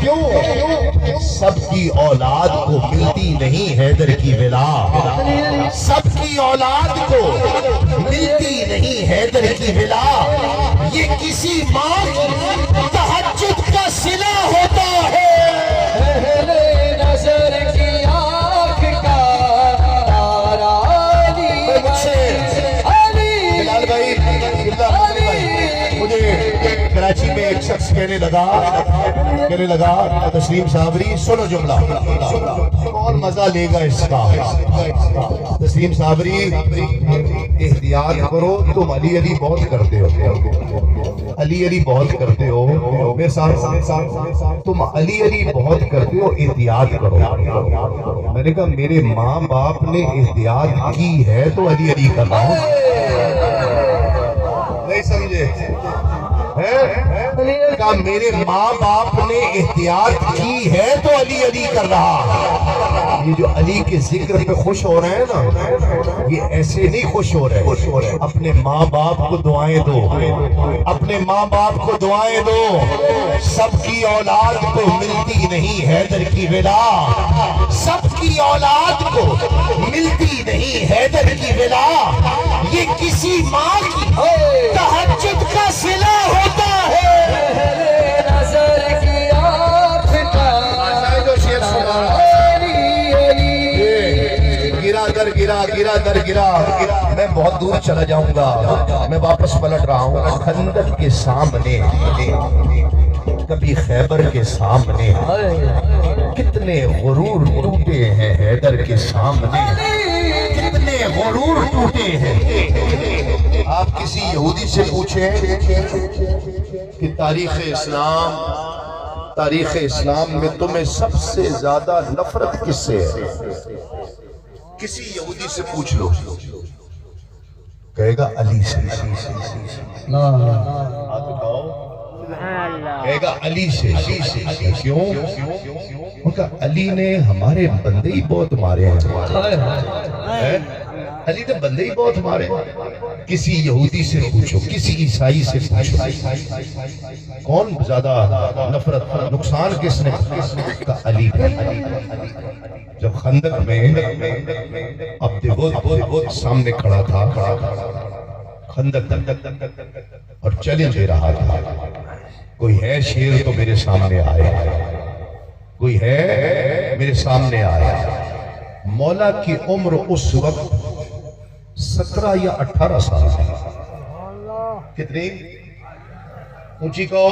क्यों सबकी औलाद को मिलती नहीं हैदर की विला, सबकी औलाद को मिलती नहीं हैदर की विला, ये किसी माँ की तहज्जुद का सिला होता है। नजर की आँख का तारा बिलाल भाई, मुझे कराची में एक शख्स कहने लगा तस्लीम साबरी सुनो जुमला और मजा लेगा इसका। तस्लीम साबरी एहतियात करो, तुम अली अली बहुत करते हो, अली अली बहुत करते हो, मेरे साथ तुम अली अली बहुत करते हो, एहतियात करो। मैंने कहा मेरे माँ बाप ने एहतियात की है तो अली अली कर रहा हूँ। नहीं समझे का मेरे माँ बाप ने एहतियात की है तो अली अली कर रहा। ये जो अली के जिक्र पे खुश हो रहे हैं ना, ये ऐसे नहीं खुश हो रहे, अपने माँ बाप को दुआएं दो, अपने माँ बाप को दुआएं दो। सबकी औलाद को मिलती नहीं हैदर की विला, सबकी औलाद को मिलती नहीं हैदर की विला, ये किसी माँ की तहज्जुद का सिला होता है। नजर की आँख का गिरा दर गिरा। मैं बहुत दूर चला जाऊंगा, मैं वापस पलट रहा हूँ। खंदक के सामने, कभी खैबर के सामने, कितने गुरूर टूटे हैं हैदर के सामने, कितने गुरूर टूटे हैं। आप किसी यहूदी से पूछें कि तारीख इस्लाम में तुम्हें सबसे ज्यादा नफरत किससे है, किसी यहूदी से पूछ लो, कहेगा अली से। कहेगा अली से। क्यों? उनका अली ने हमारे बंदे ही बहुत मारे हैं, अली ने बंदे ही बहुत मारे। किसी यहूदी से पूछो, किसी ईसाई से पूछो, कौन ज्यादा नफरत नुकसान किसने का? अली। जब खंदक में अब वो सामने खड़ा था, खंदक और चैलेंज दे रहा था, कोई है शेर तो मेरे सामने आए, कोई है मेरे सामने आया। मौला की उम्र उस वक्त 17 या 18 साल। कितनी ऊंची कहो?